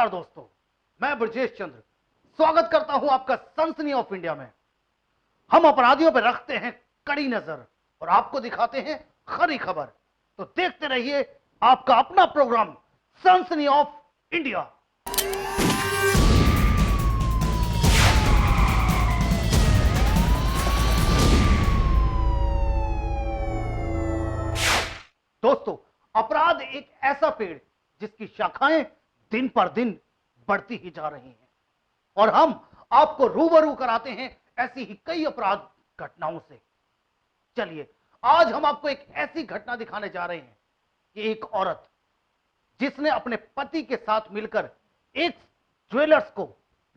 नमस्कार दोस्तों, मैं ब्रजेश चंद्र स्वागत करता हूं आपका सनसनी ऑफ इंडिया में। हम अपराधियों पर रखते हैं कड़ी नजर और आपको दिखाते हैं खरी खबर। तो देखते रहिए आपका अपना प्रोग्राम सनसनी ऑफ इंडिया। दोस्तों, अपराध एक ऐसा पेड़ जिसकी शाखाएं दिन पर दिन बढ़ती ही जा रही हैं और हम आपको रूबरू कराते हैं ऐसी ही कई अपराध घटनाओं से। चलिए, आज हम आपको एक ऐसी घटना दिखाने जा रहे हैं कि एक औरत जिसने अपने पति के साथ मिलकर एक ज्वेलर्स को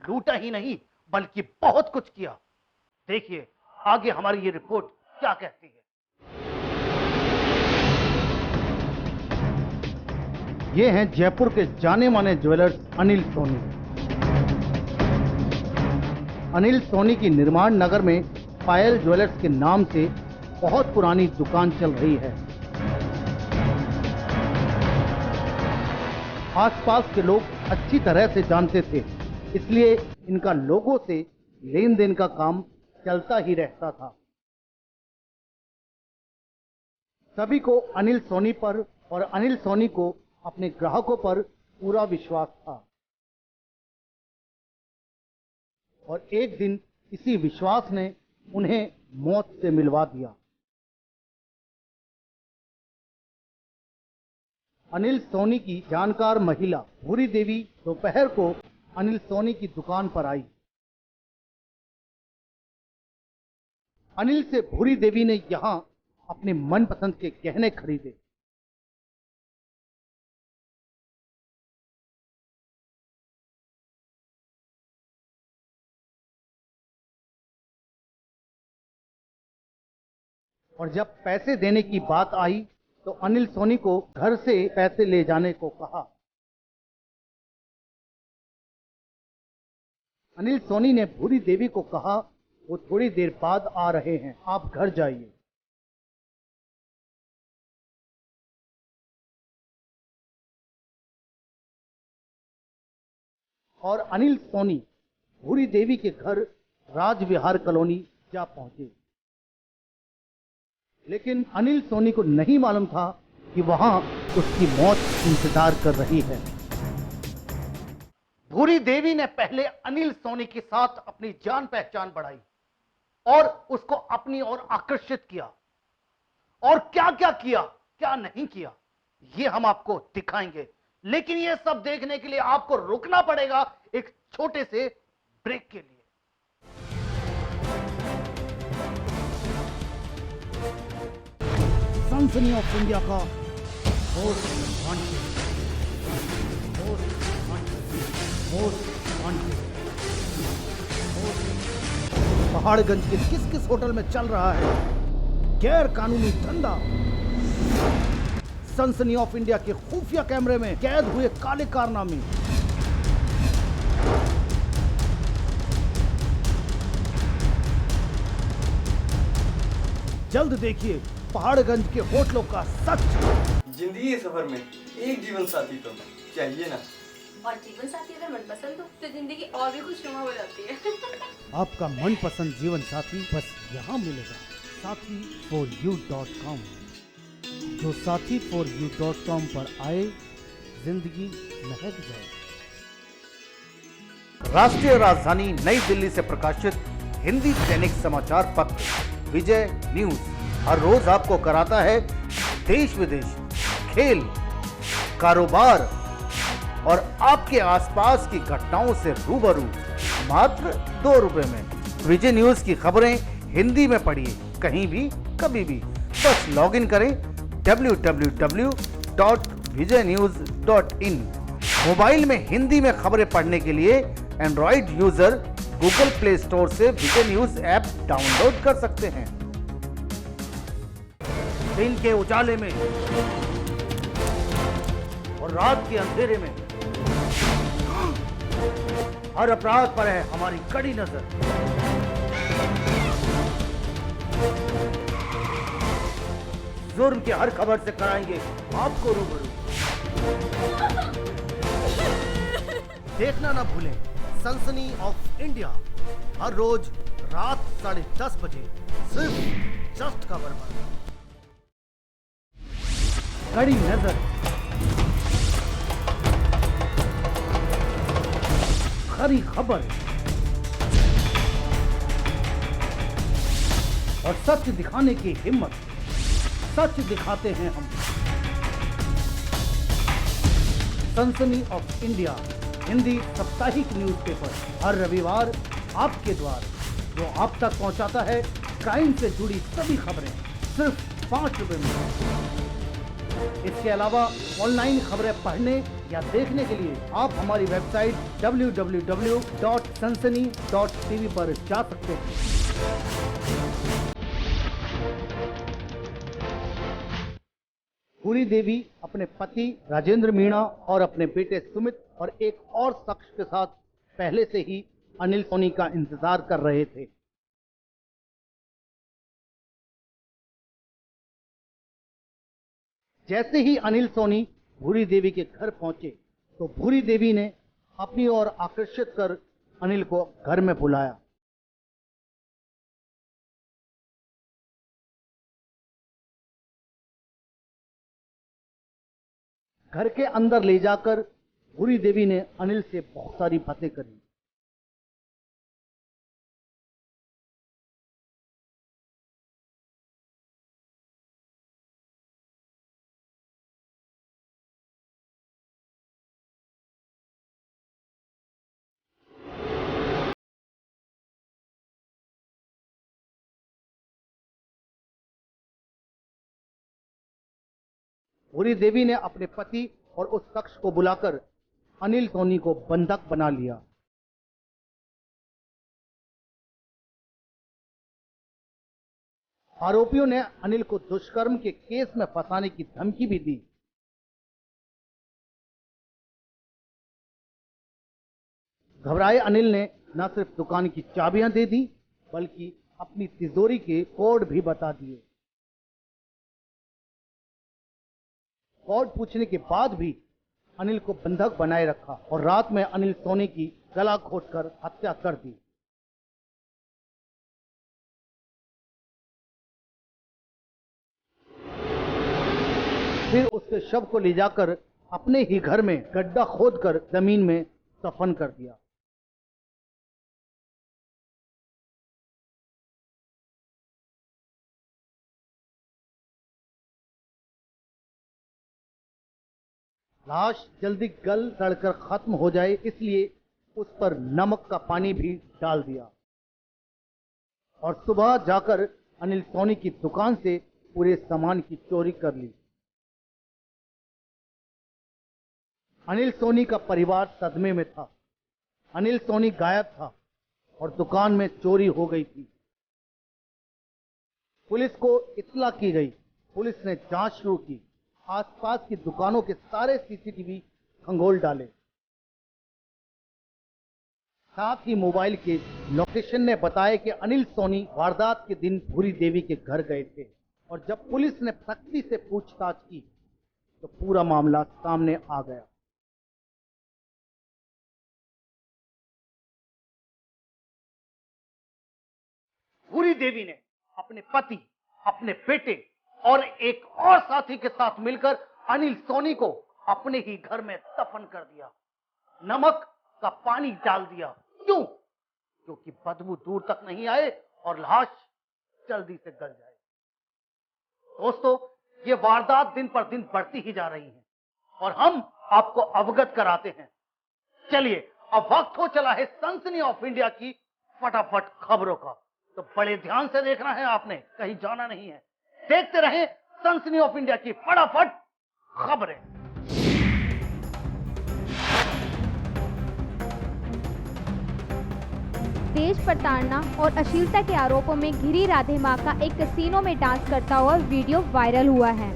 लूटा ही नहीं बल्कि बहुत कुछ किया। देखिए आगे हमारी ये रिपोर्ट क्या कहती है। ये हैं जयपुर के जाने माने ज्वेलर्स अनिल सोनी। अनिल सोनी की निर्माण नगर में पायल ज्वेलर्स के नाम से बहुत पुरानी दुकान चल रही है। आसपास के लोग अच्छी तरह से जानते थे, इसलिए इनका लोगों से लेन देन का काम चलता ही रहता था। सभी को अनिल सोनी पर और अनिल सोनी को अपने ग्राहकों पर पूरा विश्वास था और एक दिन इसी विश्वास ने उन्हें मौत से मिलवा दिया। अनिल सोनी की जानकार महिला भूरी देवी दोपहर को अनिल सोनी की दुकान पर आई। अनिल से भूरी देवी ने यहां अपने मनपसंद के गहने खरीदे। और जब पैसे देने की बात आई तो अनिल सोनी को घर से पैसे ले जाने को कहा। अनिल सोनी ने भूरी देवी को कहा वो थोड़ी देर बाद आ रहे हैं, आप घर जाइए। और अनिल सोनी भूरी देवी के घर राजविहार कॉलोनी जा पहुंचे। लेकिन अनिल सोनी को नहीं मालूम था कि वहां उसकी मौत इंतजार कर रही है। भूरी देवी ने पहले अनिल सोनी के साथ अपनी जान पहचान बढ़ाई और उसको अपनी ओर आकर्षित किया। और क्या क्या किया, क्या नहीं किया, ये हम आपको दिखाएंगे। लेकिन ये सब देखने के लिए आपको रुकना पड़ेगा एक छोटे से ब्रेक के लिए। सनसनी ऑफ इंडिया का पहाड़गंज के किस किस होटल में चल रहा है गैर कानूनी धंधा। सनसनी ऑफ इंडिया के खुफिया कैमरे में कैद हुए काले कारनामे। जल्द देखिए पहाड़गंज के होटलों का सच। जिंदगी के सफर में एक जीवन साथी तो चाहिए ना। और जीवन साथी अगर मनपसंद हो तो जिंदगी और भी खुशनुमा हो जाती है। आपका मनपसंद जीवन साथी बस यहाँ मिलेगा, sathi4u.com। जो sathi4u.com पर आए जिंदगी महक जाए। राष्ट्रीय राजधानी नई दिल्ली से प्रकाशित हिंदी दैनिक समाचार पत्र विजय न्यूज हर रोज आपको कराता है देश विदेश, खेल, कारोबार और आपके आसपास की घटनाओं से रूबरू मात्र 2 रुपए में। विजय न्यूज की खबरें हिंदी में पढ़िए कहीं भी कभी भी। बस लॉगिन करें www.vijaynews.in। मोबाइल में हिंदी में खबरें पढ़ने के लिए Android user Google play store से विजय न्यूज ऐप डाउनलोड कर सकते हैं। दिन के उजाले में और रात के अंधेरे में हर अपराध पर है हमारी कड़ी नजर। जुर्म की हर खबर से कराएंगे आपको रूबरू। देखना ना भूलें सनसनी ऑफ इंडिया, हर रोज रात 10:30 बजे सिर्फ जस्ट खबर पर। कड़ी नजर, खरी खबर और सच दिखाने की हिम्मत, सच दिखाते हैं हम। सनसनी ऑफ इंडिया हिंदी साप्ताहिक न्यूज़पेपर हर रविवार आपके द्वार, जो आप तक पहुंचाता है क्राइम से जुड़ी सभी खबरें सिर्फ 5 रुपए में। इसके अलावा ऑनलाइन खबरें पढ़ने या देखने के लिए आप हमारी वेबसाइट www.sansani.tv पर जा सकते हैं। भूरी देवी अपने पति राजेंद्र मीणा और अपने बेटे सुमित और एक और शख्स के साथ पहले से ही अनिल सोनी का इंतजार कर रहे थे। जैसे ही अनिल सोनी भूरी देवी के घर पहुंचे तो भूरी देवी ने अपनी ओर आकर्षित कर अनिल को घर में बुलाया। घर के अंदर ले जाकर भूरी देवी ने अनिल से बहुत सारी बातें करी। भूरी देवी ने अपने पति और उस शख्स को बुलाकर अनिल सोनी को बंधक बना लिया। आरोपियों ने अनिल को दुष्कर्म के केस में फंसाने की धमकी भी दी। घबराए अनिल ने न सिर्फ दुकान की चाबियां दे दी बल्कि अपनी तिजोरी के कोड भी बता दिए। कोड पूछने के बाद भी अनिल को बंधक बनाए रखा और रात में अनिल सोनी की गला घोंटकर हत्या कर दी। फिर उसके शव को ले जाकर अपने ही घर में गड्ढा खोदकर जमीन में दफन कर दिया। लाश जल्दी गल सड़कर खत्म हो जाए इसलिए उस पर नमक का पानी भी डाल दिया और सुबह जाकर अनिल सोनी की दुकान से पूरे सामान की चोरी कर ली। अनिल सोनी का परिवार सदमे में था। अनिल सोनी गायब था और दुकान में चोरी हो गई थी। पुलिस को इत्तला की गई। पुलिस ने जांच शुरू की। आसपास की दुकानों के सारे सीसीटीवी खंगोल डाले। साथ ही मोबाइल के लोकेशन ने बताया कि अनिल सोनी वारदात के दिन भूरी देवी के घर गए थे और जब पुलिस ने सख्ती से पूछताछ की तो पूरा मामला सामने आ गया। भूरी देवी ने अपने पति, अपने बेटे और एक और साथी के साथ मिलकर अनिल सोनी को अपने ही घर में दफन कर दिया। नमक का पानी डाल दिया। क्यों? क्योंकि बदबू दूर तक नहीं आए और लाश जल्दी से गल जाए। दोस्तों, ये वारदात दिन पर दिन बढ़ती ही जा रही है और हम आपको अवगत कराते हैं। चलिए, अब वक्त हो चला है सनसनी ऑफ इंडिया की फटाफट खबरों का। तो बड़े ध्यान से देखना है आपने, कहीं जाना नहीं है। देखते रहें सनसनी ऑफ इंडिया की फटाफट खबरें। देश प्रताड़ना और अश्लीलता के आरोपों में घिरी राधे माँ का एक कैसीनो में डांस करता हुआ वीडियो वायरल हुआ है।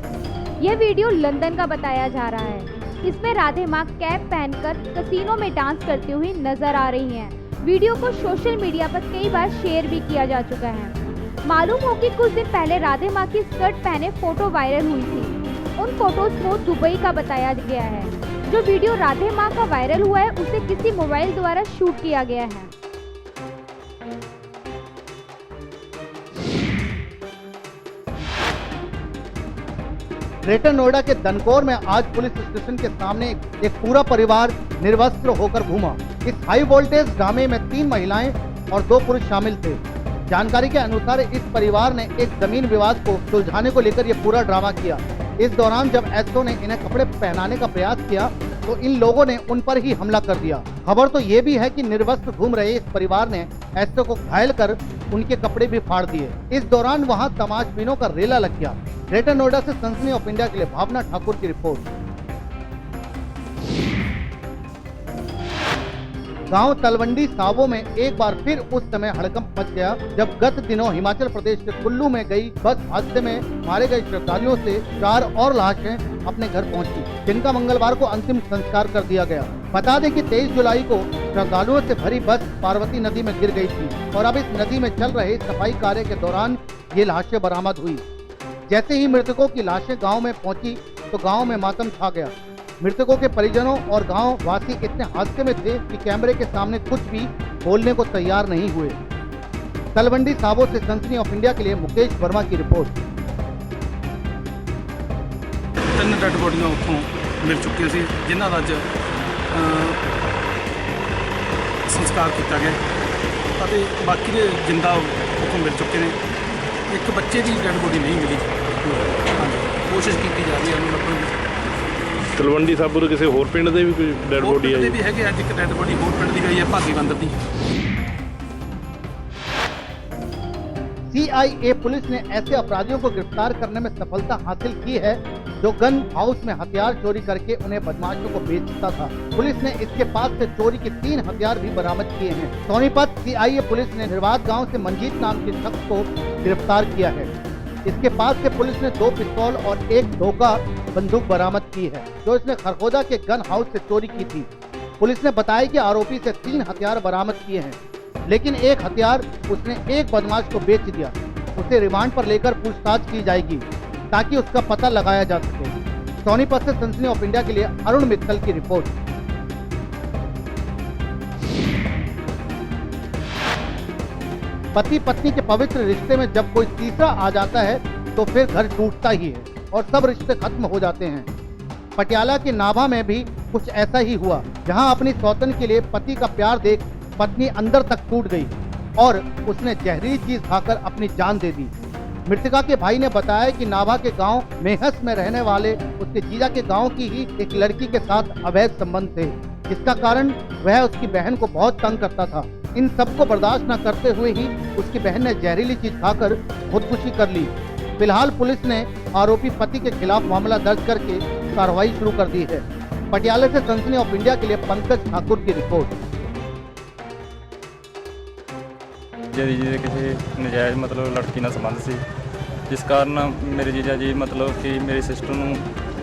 यह वीडियो लंदन का बताया जा रहा है। इसमें राधे माँ कैप पहनकर कैसीनो में डांस करती हुई नजर आ रही हैं। वीडियो को सोशल मीडिया पर कई बार शेयर भी किया जा चुका है। मालूम हो कि कुछ दिन पहले राधे माँ की स्कर्ट पहने फोटो वायरल हुई थी। उन फोटोज को दुबई का बताया गया है। जो वीडियो राधे माँ का वायरल हुआ है उसे किसी मोबाइल द्वारा शूट किया गया है। ग्रेटर नोएडा के दनकौर में आज पुलिस स्टेशन के सामने एक पूरा परिवार निर्वस्त्र होकर घूमा। इस हाई वोल्टेज ड्रामे में 3 महिलाएं और 2 पुरुष शामिल थे। जानकारी के अनुसार इस परिवार ने एक जमीन विवाद को सुलझाने को लेकर यह पूरा ड्रामा किया। इस दौरान जब एसओ ने इन्हें कपड़े पहनाने का प्रयास किया तो इन लोगों ने उन पर ही हमला कर दिया। खबर तो ये भी है कि निर्वस्त्र घूम रहे इस परिवार ने एसओ को घायल कर उनके कपड़े भी फाड़ दिए। इस दौरान वहां तमाशबीनों का रेला लग गया। ग्रेटर नोएडा से सनसनी ऑफ इंडिया के लिए भावना ठाकुर की रिपोर्ट। गांव तलवंडी सावो में एक बार फिर उस समय हड़कंप मच गया जब गत दिनों हिमाचल प्रदेश के कुल्लू में गई बस हादसे में मारे गए श्रद्धालुओं से 4 और लाशें अपने घर पहुंची, जिनका मंगलवार को अंतिम संस्कार कर दिया गया। बता दें कि 23 जुलाई को श्रद्धालुओं से भरी बस पार्वती नदी में गिर गई थी और अब इस नदी में चल रहे सफाई कार्य के दौरान ये लाशें बरामद हुई। जैसे ही मृतकों की लाशें गाँव में पहुंची तो गाँव में मातम छा गया। मृतकों के परिजनों और गांव वासी इतने हादसे में थे कि कैमरे के सामने कुछ भी बोलने को तैयार नहीं हुए। तलवंडी सावो से सनसनी ऑफ इंडिया के लिए मुकेश वर्मा की रिपोर्ट। 3 ਡੈਡ ਬੋਡੀਆਂ ਉੱਥੋਂ ਮਿਲ ਚੁੱਕੀਆਂ ਸੀ, ਜਿਨ੍ਹਾਂ ਦਾ ਅੱਜ ਸੰਸਕਾਰ ਕੀਤਾ ਗਿਆ ਅਤੇ ਬਾਕੀ ਦੇ ਜਿੰਦਾ ਉੱਥੋਂ ਮਿਲ ਚੁੱਕੇ ਨੇ। ਇੱਕ ਬੱਚੇ ਦੀ ਡੈਡ ਬੋਡੀ ਨਹੀਂ ਮਿਲੀ। ਕੋਸ਼ਿਸ਼ ਕੀਤੀ ਜਾ ਰਹੀ ਹੈ ਉਹਨੂੰ ਲੱਭਣ ਦੀ। ਤਲਵੰਡੀ ਸਾਬੋ ਦੇ ਕਿਸੇ ਹੋਰ ਪਿੰਡ ਦੇ ਵੀ ਕੋਈ ਡੈਡ ਬੋਡੀ ਆਈ? ਵੀ ਹੈਗੇ, ਅੱਜ ਇੱਕ ਡੈਡ ਬੋਡੀ ਹੋਰ ਪਿੰਡ ਦੀ ਗਈ ਹੈ, ਭਾਗੀ ਬੰਦਰ ਦੀ। CIA पुलिस ने ऐसे अपराधियों को गिरफ्तार करने में सफलता हासिल की है जो गन हाउस में हथियार चोरी करके उन्हें बदमाशों को बेचता था। पुलिस ने इसके पास से चोरी के 3 हथियार भी बरामद किए हैं। सोनीपत CIA पुलिस ने निर्वात गांव से मंजीत नाम के शख्स को गिरफ्तार किया है। इसके पास से पुलिस ने 2 पिस्तौल और 1 धोखा बंदूक बरामद की है जो इसने खरखोदा के गन हाउस से चोरी की थी। पुलिस ने बताया कि आरोपी से 3 हथियार बरामद किए हैं, लेकिन एक हथियार उसने एक बदमाश को बेच दिया। उसे रिमांड पर लेकर पूछताछ की जाएगी ताकि उसका पता लगाया जा सके। सोनीपत से सनसनी ऑफ इंडिया के लिए अरुण मित्तल की रिपोर्ट। पति पत्नी के पवित्र रिश्ते में जब कोई तीसरा आ जाता है तो फिर घर टूटता ही है और सब रिश्ते खत्म हो जाते हैं। पटियाला के नाभा में भी कुछ ऐसा ही हुआ, जहां अपनी सौतन के लिए पति का प्यार देख पत्नी अंदर तक टूट गई और उसने जहरीली चीज खाकर अपनी जान दे दी। मृतका के भाई ने बताया कि नाभा के गांव मेहस में रहने वाले उसके जीजा के गांव की ही एक लड़की के साथ अवैध संबंध थे, जिसका कारण वह उसकी बहन को बहुत तंग करता था। इन सबको बर्दाश्त न करते हुए ही उसकी बहन ने जहरीली चीज खाकर खुदकुशी कर ली। फिलहाल पुलिस ने आरोपी पति के खिलाफ मामला दर्ज करके कार्रवाई शुरू कर दी है। पटियाला से सनसनी ऑफ इंडिया के लिए पंकज ठाकुर की रिपोर्ट। जीजा जी किसी नजायज़ मतलब लड़की ਨਾਲ ਸੰਬੰਧ ਸੀ, ਜਿਸ ਕਾਰਨ ਮੇਰੇ ਜੀਜਾ ਜੀ ਮਤਲਬ ਕਿ ਮੇਰੀ ਸਿਸਟਰ ਨੂੰ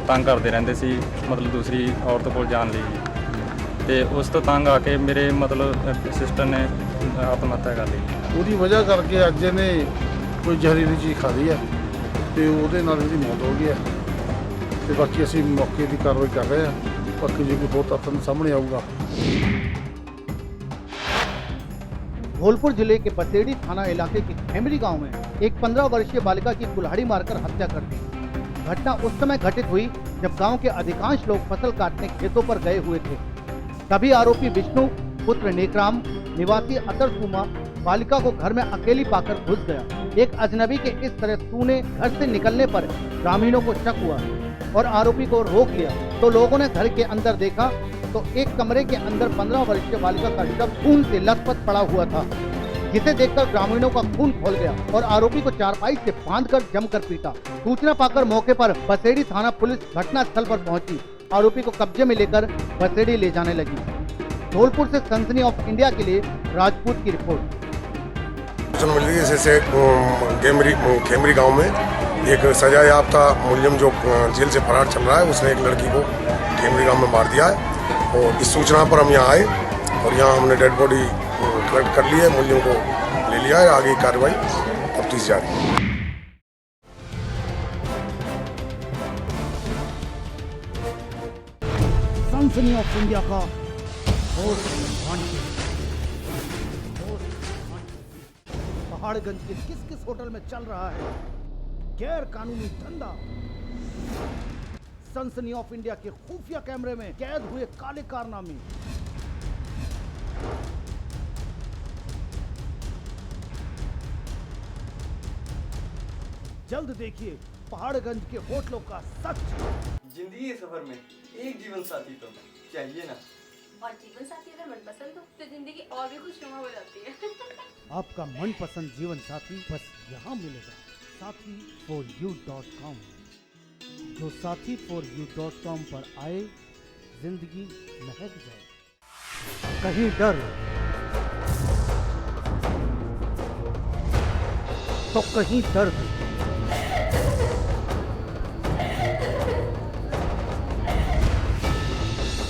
ਤੰਗ ਕਰਦੇ ਰਹਿੰਦੇ ਸੀ, ਮਤਲਬ ਦੂਸਰੀ ਔਰਤ ਕੋਲ ਜਾਣ ਲਈ। ਤੇ ਉਸ ਤੋਂ ਤੰਗ ਆ ਕੇ ਮੇਰੇ ਮਤਲਬ ਸਿਸਟਰ ਨੇ ਆਤਮ ਹੱਤਿਆ ਕਰ ਲਈ। ਉਹਦੀ ਵਜ੍ਹਾ ਕਰਕੇ ਅੱਜ ਇਹਨੇ ਕੋਈ ਜ਼ਹਿਰੀਲੀ ਚੀਜ਼ ਖਾ ਲਈ ਹੈ ਤੇ ਉਹਦੇ ਨਾਲ ਇਹਦੀ ਮੌਤ ਹੋ ਗਈ ਹੈ। ਤੇ ਬਾਕੀ ਅਸੀਂ ਮੌਕੇ ਦੀ ਕਾਰਵਾਈ ਕਰ ਰਹੇ ਹਾਂ। ਬਾਕੀ ਜੇ ਕੋਈ ਹੋਰ ਤੱਥ ਸਾਹਮਣੇ ਆਊਗਾ। धौलपुर जिले के बसेड़ी थाना इलाके के खेमरी गांव में एक 15 वर्षीय बालिका की कुल्हाड़ी मारकर हत्या कर दी। घटना उस समय घटित हुई जब गांव के अधिकांश लोग फसल काटने खेतों पर गए हुए थे। तभी आरोपी विष्णु पुत्र नेकराम निवासी अतरसुमा बालिका को घर में अकेली पाकर घुस गया। एक अजनबी के इस तरह सूने घर से निकलने पर ग्रामीणों को शक हुआ और आरोपी को रोक लिया तो लोगों ने घर के अंदर देखा तो एक कमरे के अंदर 15 वर्षीय बालिका का शव खून से लथपथ पड़ा हुआ था, जिसे देखकर ग्रामीणों का खून खौल गया और आरोपी को चारपाई से बांधकर जमकर पीटा। सूचना पाकर मौके पर बसेड़ी थाना पुलिस घटनास्थल पर पहुंची, आरोपी को कब्जे में लेकर बसेड़ी ले जाने लगी। धौलपुर से सनसनी ऑफ इंडिया के लिए राजपूत की रिपोर्ट। जैसे खेमरी गांव में एक सजा याफ्ता मुलजिम जो जेल से फरार चल रहा है, उसने एक लड़की को खेमरी गांव में मार दिया है और इस सूचना पर हम यहाँ आए और यहाँ हमने डेड बॉडी कलेक्ट कर ली है, मुलजिम को ले लिया है। आगे की कार्रवाई तफ्तीश जारी है। सनसनी ऑफ इंडिया का पहाड़गंज के किस किस होटल में चल रहा है गैर कानूनी धंधा। सनसनी ऑफ इंडिया के खुफिया कैमरे में कैद हुए काले कारनामे। जल्द देखिए पहाड़गंज के होटलों का सच। जिंदगी के सफर में एक जीवन साथी तो चाहिए ना। और जीवन साथी अगर मनपसंद हो तो जिंदगी और भी खुशनुमा हो जाती है। आपका मनपसंद जीवन साथी बस यहाँ मिलेगा, sathi4u.com। जो sathi4u.com पर आए जिंदगी महक जाए। कहीं डर तो कहीं दर्द,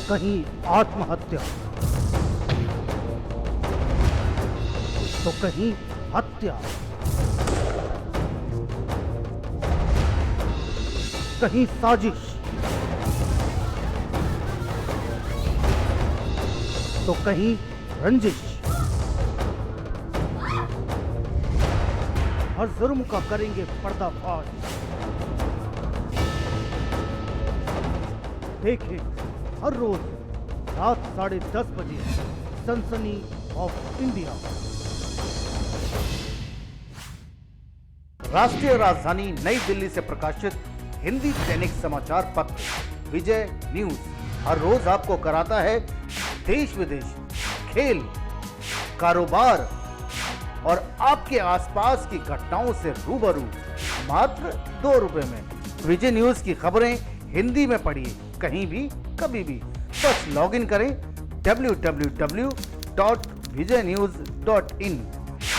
कहीं आत्महत्या तो कहीं हत्या, कहीं साजिश तो कहीं रंजिश। हर जुर्म का करेंगे पर्दाफाश। देखें हर रोज रात 10:30 बजे सनसनी ऑफ इंडिया। राष्ट्रीय राजधानी नई दिल्ली से प्रकाशित हिंदी दैनिक समाचार पत्र विजय न्यूज हर रोज आपको कराता है देश विदेश, खेल, कारोबार और आपके आसपास की घटनाओं से रूबरू मात्र 2 रुपए में। विजय न्यूज की खबरें हिंदी में पढ़िए कहीं भी कभी भी। बस लॉगिन करें www.vijaynews.in।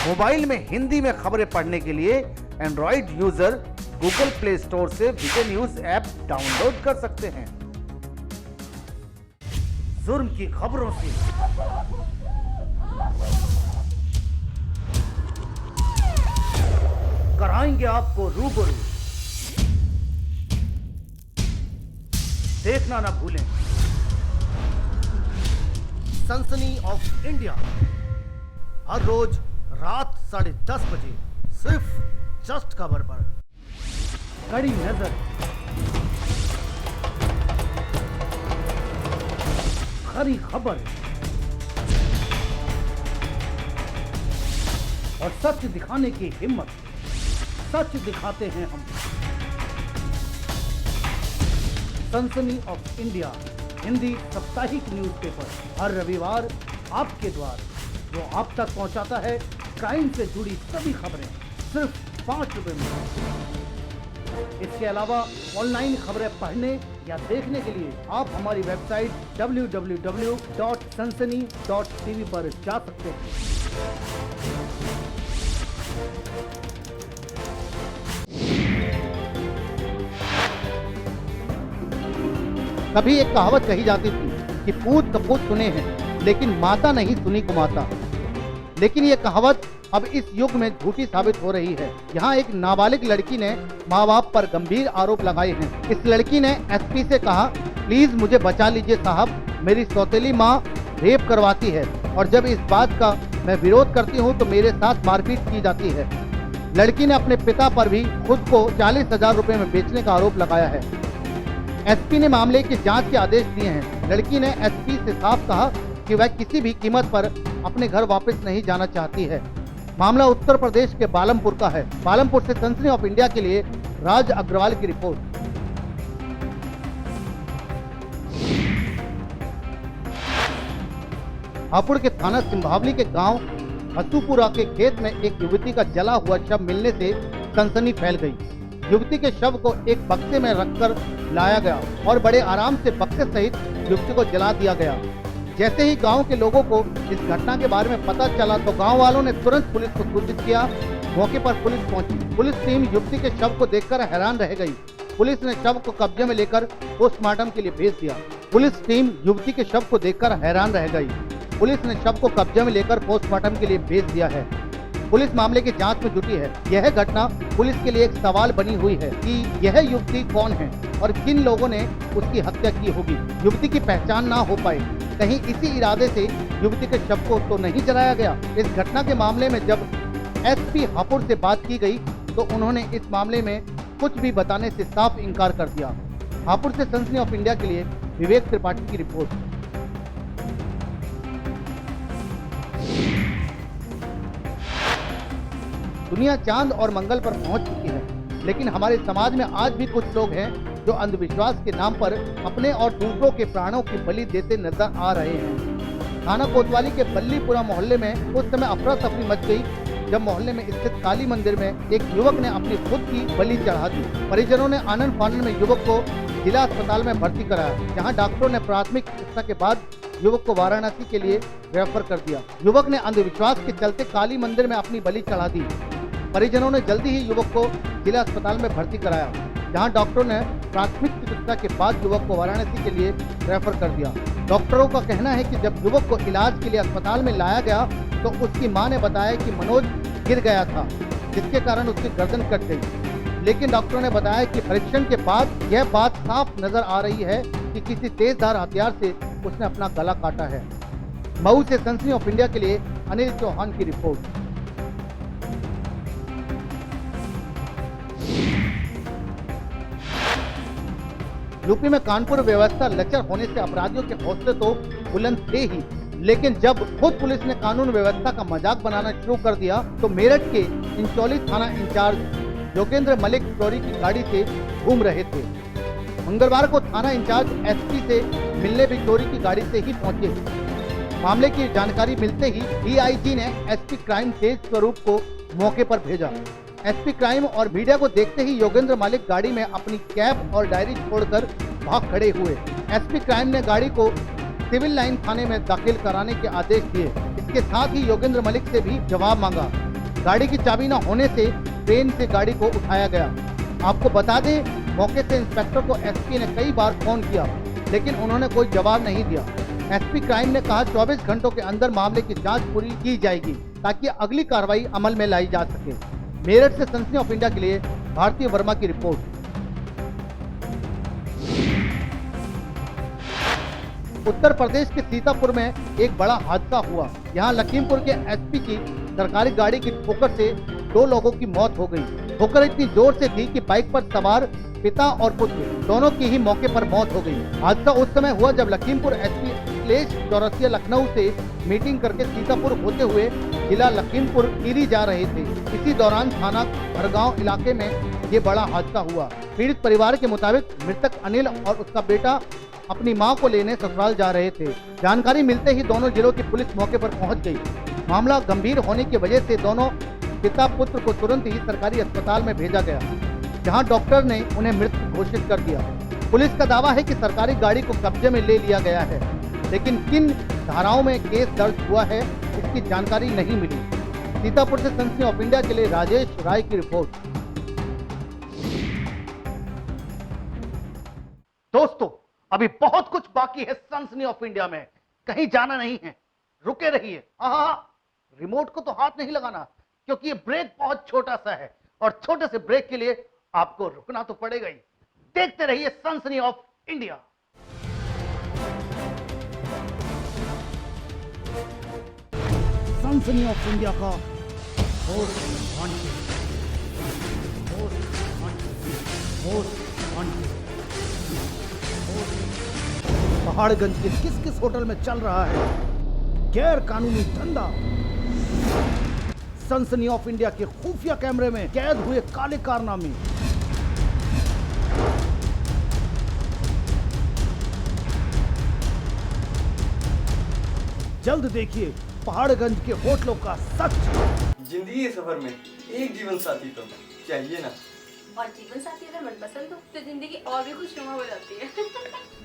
मोबाइल में हिंदी में खबरें पढ़ने के लिए Android user Google play store से विजय न्यूज ऐप डाउनलोड कर सकते हैं। जुर्म की खबरों से कराएंगे आपको रूबरू। देखना ना भूलें सनसनी ऑफ इंडिया हर रोज रात 10:30 बजे सिर्फ जस्ट खबर पर। कड़ी नजर, खरी खबर और सच दिखाने की हिम्मत। सच दिखाते हैं हम। सनसनी ऑफ इंडिया हिंदी साप्ताहिक न्यूज़पेपर हर रविवार आपके द्वार, जो आप तक पहुंचाता है क्राइम से जुड़ी सभी खबरें सिर्फ 5 रुपए में। इसके अलावा ऑनलाइन खबरें पढ़ने या देखने के लिए आप हमारी वेबसाइट www.sansani.tv पर जा सकते हैं। कभी एक कहावत कही जाती थी कि पूत कपूत सुने हैं लेकिन माता नहीं सुनी कुमाता। लेकिन ये कहावत अब इस युग में झूठी साबित हो रही है। यहाँ एक नाबालिग लड़की ने माँ बाप पर गंभीर आरोप लगाए हैं। इस लड़की ने एसपी से कहा, प्लीज मुझे बचा लीजिए साहब, मेरी सौतेली माँ रेप करवाती है और जब इस बात का मैं विरोध करती हूँ तो मेरे साथ मारपीट की जाती है। लड़की ने अपने पिता पर भी खुद को 40,000 रुपए में बेचने का आरोप लगाया है। एसपी ने मामले की जांच के आदेश दिए हैं। लड़की ने एसपी से साफ कहा कि वह किसी भी कीमत पर अपने घर वापस नहीं जाना चाहती है। मामला उत्तर प्रदेश के बालमपुर का है। बालमपुर से सनसनी ऑफ इंडिया के लिए राज अग्रवाल की रिपोर्ट। हापुड़ के थाना सिंभावली के गांव हसूपुरा के खेत में एक युवती का जला हुआ शव मिलने से सनसनी फैल गई। युवती के शव को एक बक्से में रखकर लाया गया और बड़े आराम से बक्से सहित युवती को जला दिया गया। जैसे ही गांव के लोगों को इस घटना के बारे में पता चला तो गांव वालों ने तुरंत पुलिस को सूचित किया। मौके पर पुलिस पहुंची। पुलिस टीम युवती के शव को देखकर हैरान रह गई। पुलिस ने शव को कब्जे में लेकर पोस्टमार्टम के लिए भेज दिया। पुलिस टीम युवती के शव को देखकर हैरान रह गई। पुलिस ने शव को कब्जे में लेकर पोस्टमार्टम के लिए भेज दिया है। पुलिस मामले की जांच में जुटी है। यह घटना पुलिस के लिए एक सवाल बनी हुई है कि यह युवती कौन है और किन लोगों ने उसकी हत्या की होगी। युवती की पहचान ना हो पाए, कहीं इसी इरादे से युवती के शव को तो नहीं जलाया गया। इस घटना के मामले में जब एसपी हापुड़ से बात की गई तो उन्होंने इस मामले में कुछ भी बताने से साफ इनकार कर दिया। हापुड़ से सनसनी ऑफ इंडिया के लिए विवेक त्रिपाठी की रिपोर्ट। दुनिया चांद और मंगल पर पहुंच चुकी है, लेकिन हमारे समाज में आज भी कुछ लोग हैं जो अंधविश्वास के नाम पर अपने और दूसरों के प्राणों की बलि देते नजर आ रहे हैं। थाना कोतवाली के बल्लीपुरा मोहल्ले में उस समय अफरा तफरी मच गई जब मोहल्ले में स्थित काली मंदिर में एक युवक ने अपनी खुद की बलि चढ़ा दी। परिजनों ने आनंद फानंद में युवक को जिला अस्पताल में भर्ती कराया, जहां डॉक्टरों ने प्राथमिक चिकित्सा के बाद युवक को वाराणसी के लिए रेफर कर दिया। युवक ने अंधविश्वास के चलते काली मंदिर में अपनी बलि चढ़ा दी। परिजनों ने जल्दी ही युवक को जिला अस्पताल में भर्ती कराया, जहां डॉक्टरों ने प्राथमिक चिकित्सा के बाद युवक को वाराणसी के लिए रेफर कर दिया। डॉक्टरों का कहना है कि जब युवक को इलाज के लिए अस्पताल में लाया गया तो उसकी मां ने बताया कि मनोज गिर गया था, जिसके कारण उसकी गर्दन कट गई। लेकिन डॉक्टरों ने बताया कि परीक्षण के बाद यह बात साफ नजर आ रही है कि किसी तेजधार हथियार से उसने अपना गला काटा है। मऊ से सनसनी ऑफ इंडिया के लिए अनिल चौहान की रिपोर्ट। यूपी में कानपुर व्यवस्था लचर होने से अपराधियों के हौसले तो बुलंद थे ही, लेकिन जब खुद पुलिस ने कानून व्यवस्था का मजाक बनाना शुरू कर दिया तो मेरठ के इंचौली थाना इंचार्ज योगेंद्र मलिक चोरी की गाड़ी से घूम रहे थे। मंगलवार को थाना इंचार्ज एसपी से मिलने भी चोरी की गाड़ी से ही पहुंचे। मामले की जानकारी मिलते ही डीआईजी ने एसपी क्राइम तेज स्वरूप को मौके पर भेजा। एसपी क्राइम और मीडिया को देखते ही योगेंद्र मलिक गाड़ी में अपनी कैप और डायरी छोड़कर भाग खड़े हुए। एसपी क्राइम ने गाड़ी को सिविल लाइन थाने में दाखिल कराने के आदेश दिए। इसके साथ ही योगेंद्र मलिक से भी जवाब मांगा। गाड़ी की चाबी न होने से ट्रेन से गाड़ी को उठाया गया। आपको बता दें, मौके से इंस्पेक्टर को एसपी ने कई बार फोन किया, लेकिन उन्होंने कोई जवाब नहीं दिया। एसपी क्राइम ने कहा 24 घंटों के अंदर मामले की जांच पूरी की जाएगी ताकि अगली कार्रवाई अमल में लाई जा सके। मेरठ से सनसनी ऑफ इंडिया के लिए भारती वर्मा की रिपोर्ट। उत्तर प्रदेश के सीतापुर में एक बड़ा हादसा हुआ। यहाँ लखीमपुर के एसपी की सरकारी गाड़ी की ठोकर से 2 लोगों की मौत हो गई। ठोकर इतनी जोर से थी कि बाइक पर सवार पिता और पुत्र दोनों की ही मौके पर मौत हो गई। हादसा उस समय हुआ जब लखीमपुर एसपी अखिलेश चौरसिया लखनऊ से मीटिंग करके सीतापुर होते हुए जिला लखीमपुर खीरी जा रहे थे। इसी दौरान थाना भरगांव इलाके में ये बड़ा हादसा हुआ। पीड़ित परिवार के मुताबिक मृतक अनिल और उसका बेटा अपनी मां को लेने ससुराल जा रहे थे। जानकारी मिलते ही दोनों जिलों की पुलिस मौके पर पहुंच गई। मामला गंभीर होने की वजह से दोनों पिता पुत्र को तुरंत ही सरकारी अस्पताल में भेजा गया, जहां डॉक्टर ने उन्हें मृत घोषित कर दिया। पुलिस का दावा है कि सरकारी गाड़ी को कब्जे में ले लिया गया है, लेकिन किन धाराओं में केस दर्ज हुआ है इसकी जानकारी नहीं मिली। सीतापुर से सनसनी ऑफ इंडिया के लिए राजेश राय की रिपोर्ट। दोस्तों, अभी बहुत कुछ बाकी है सनसनी ऑफ इंडिया में, कहीं जाना नहीं है, रुके रहिए। रिमोट को तो हाथ नहीं लगाना, क्योंकि ये ब्रेक बहुत छोटा सा है और छोटे से ब्रेक के लिए आपको रुकना तो पड़ेगा ही। देखते रहिए सनसनी ऑफ इंडिया। सनसनी ऑफ इंडिया का पहाड़गंज के किस किस होटल में चल रहा है गैर कानूनी धंधा। सनसनी ऑफ इंडिया के खुफिया कैमरे में कैद हुए काले कारनामे। जल्द देखिए पहाड़गंज के होटलों का सच। जिंदगी के सफर में एक जीवन साथी तो चाहिए ना, और जीवन साथी अगर मनपसंद हो तो जिंदगी और भी खुशनुमा हो जाती है।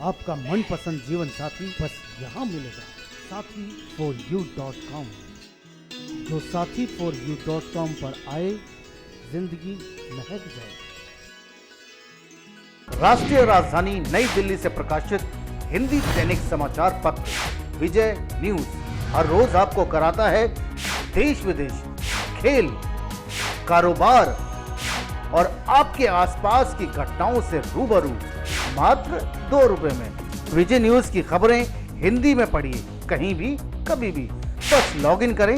आपका मनपसंद जीवन साथी बस यहाँ मिलेगा, sathi4u.com। जो sathi4u.com पर आए, जिंदगी महक जाए। राष्ट्रीय राजधानी नई दिल्ली से प्रकाशित हिंदी दैनिक समाचार पत्र विजय न्यूज हर रोज आपको कराता है देश विदेश, खेल, कारोबार और आपके आसपास की घटनाओं से रूबरू मात्र 2 रुपए में। विजय न्यूज की खबरें हिंदी में पढ़िए कहीं भी कभी भी। बस लॉगिन करें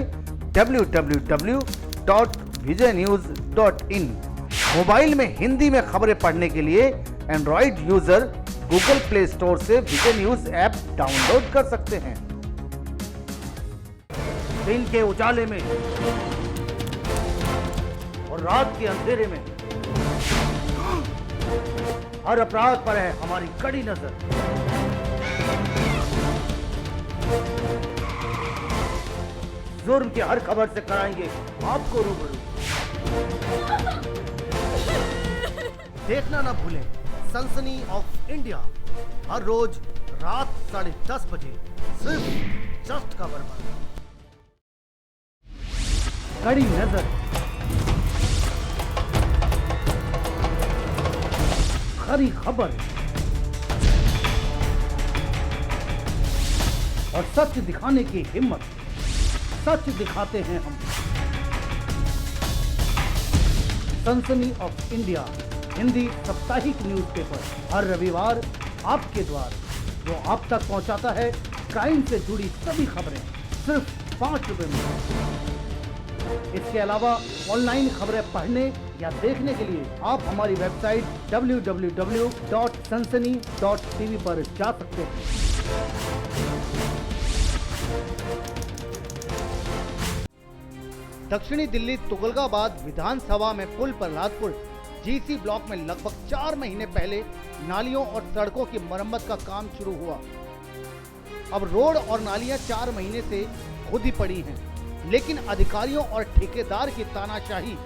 www.vijaynews.in। मोबाइल में हिंदी में खबरें पढ़ने के लिए Android user Google play store से विजय न्यूज ऐप डाउनलोड कर सकते हैं। दिन के उजाले में और रात के अंधेरे में हर अपराध पर है हमारी कड़ी नजर। जुर्म की हर खबर से कराएंगे आपको रूबरू। देखना ना भूलें सनसनी ऑफ इंडिया, हर रोज रात 10:30 बजे सिर्फ जस्ट खबर पर। कड़ी नजर, खरी खबर और सच दिखाने की हिम्मत। सच दिखाते हैं हम। सनसनी ऑफ इंडिया हिंदी साप्ताहिक न्यूज़पेपर हर रविवार आपके द्वार, जो आप तक पहुंचाता है क्राइम से जुड़ी सभी खबरें सिर्फ 5 रुपए में। इसके अलावा ऑनलाइन खबरें पढ़ने या देखने के लिए आप हमारी वेबसाइट www.sansani.tv पर जा सकते हैं। दक्षिणी दिल्ली तुगलकाबाद विधानसभा में पुल प्रहलादपुर जीसी ब्लॉक में लगभग 4 महीने पहले नालियों और सड़कों की मरम्मत का काम शुरू हुआ। अब रोड और नालियां 4 महीने से खुद ही पड़ी हैं, लेकिन अधिकारियों और ठेकेदार की तानाशाही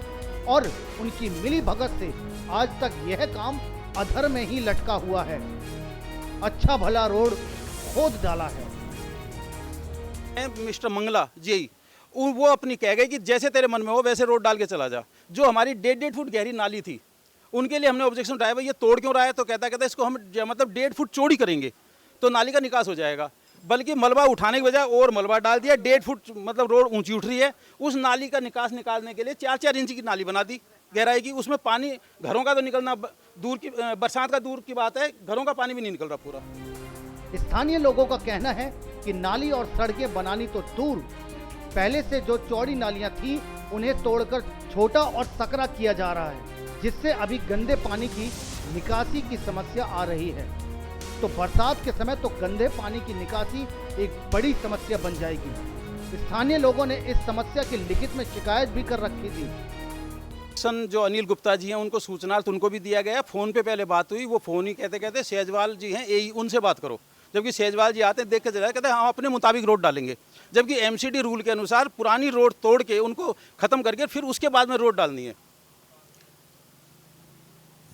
और उनकी मिलीभगत से आज तक यह काम अधर में ही लटका हुआ है। अच्छा भला रोड खोद डाला है। मिस्टर मंगला जी वो अपनी कह गए कि जैसे तेरे मन में हो वैसे रोड डाल के चला जा। जो हमारी 1.5 फुट गहरी नाली थी उनके लिए हमने ऑब्जेक्शन उठाया, भाई ये तोड़ क्यों रहा है? तो कहता इसको हम मतलब 1.5 फुट चौड़ी करेंगे तो नाली का निकास हो जाएगा। बल्कि मलबा उठाने की बजाय और मलबा डाल दिया। 1.5 फुट मतलब रोड ऊंची उठ रही है, उस नाली का निकास निकालने के लिए 4-4 इंच की नाली बना दी गहराई की। उसमें पानी घरों का तो निकलना दूर की, बरसात का दूर की बात है, घरों का पानी भी नहीं निकल रहा पूरा। स्थानीय लोगों का कहना है कि नाली और सड़कें बनानी तो दूर, पहले से जो चौड़ी नालियां थी उन्हें तोड़कर छोटा और सकरा किया जा रहा है, जिससे अभी गंदे पानी की निकासी की समस्या आ रही है। तो बरसात के समय तो गंदे पानी की निकासी एक बड़ी समस्या बन जाएगी। स्थानीय लोगों ने इस समस्या की लिखित में शिकायत भी कर रखी थी। जो अनिल गुप्ता जी हैं उनको सूचना तो उनको भी दिया गया। फोन पे पहले बात हुई, वो फोन ही कहते सेजवाल जी हैं एई, उनसे बात करो। जबकि सेजवाल जी आते हैं देख के चला, कहते हैं हम अपने मुताबिक रोड डालेंगे। जबकि एमसीडी रूल के अनुसार पुरानी रोड तोड़ के उनको खत्म करके फिर उसके बाद में रोड डालनी है।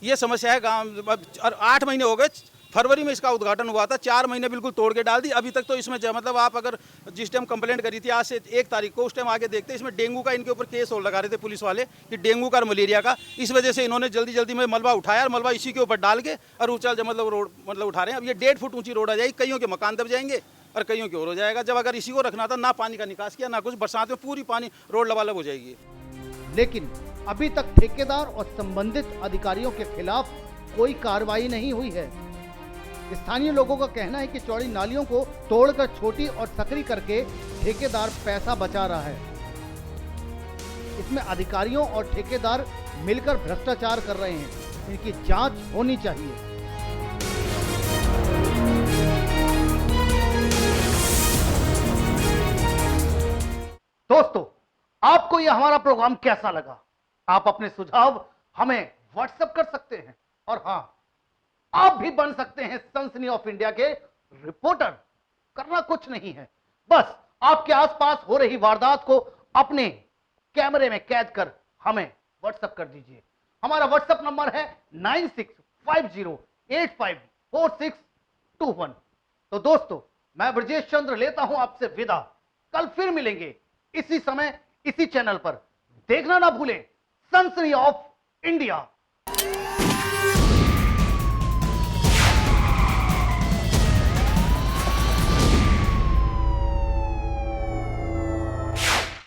ये समस्या है गाँव। 8 महीने हो गए, फरवरी में इसका उद्घाटन हुआ था, 4 महीने बिल्कुल तोड़ के डाल दी। अभी तक तो इसमें मतलब आप अगर जिस टाइम कंप्लेंट करी थी आज से 1 तारीख को, उस टाइम आगे देखते इसमें डेंगू का इनके ऊपर केस और लगा रहे थे पुलिस वाले कि डेंगू का और मलेरिया का। इस वजह से इन्होंने जल्दी में मलबा उठाया और मलबा इसी के ऊपर डाल के और ऊंचा मतलब रोड मतलब उठा रहे हैं। अब ये 1.5 फुट ऊंची रोड आ जाएगी, कईयों के मकान दब जाएंगे और कईयों की और हो जाएगा। जब अगर इसी को रखना था, ना पानी का निकास किया ना कुछ, बरसात में पूरी पानी रोड लबालब हो जाएगी। लेकिन अभी तक ठेकेदार और संबंधित अधिकारियों के खिलाफ कोई कार्रवाई नहीं हुई है। स्थानीय लोगों का कहना है कि चौड़ी नालियों को तोड़कर छोटी और सकरी करके ठेकेदार पैसा बचा रहा है। इसमें अधिकारियों और ठेकेदार मिलकर भ्रष्टाचार कर रहे हैं। इनकी जांच होनी चाहिए। दोस्तों, आपको यह हमारा प्रोग्राम कैसा लगा? आप अपने सुझाव हमें व्हाट्सएप कर सकते हैं। और हाँ, आप भी बन सकते हैं सनसनी ऑफ इंडिया के रिपोर्टर। करना कुछ नहीं है, बस आपके आसपास हो रही वारदात को अपने कैमरे में कैद कर हमें व्हाट्सएप कर दीजिए। हमारा व्हाट्सएप नंबर है 9650854621। तो दोस्तों, मैं ब्रजेश चंद्र लेता हूं आपसे विदा। कल फिर मिलेंगे इसी समय इसी चैनल पर। देखना ना भूलें सनसनी ऑफ इंडिया।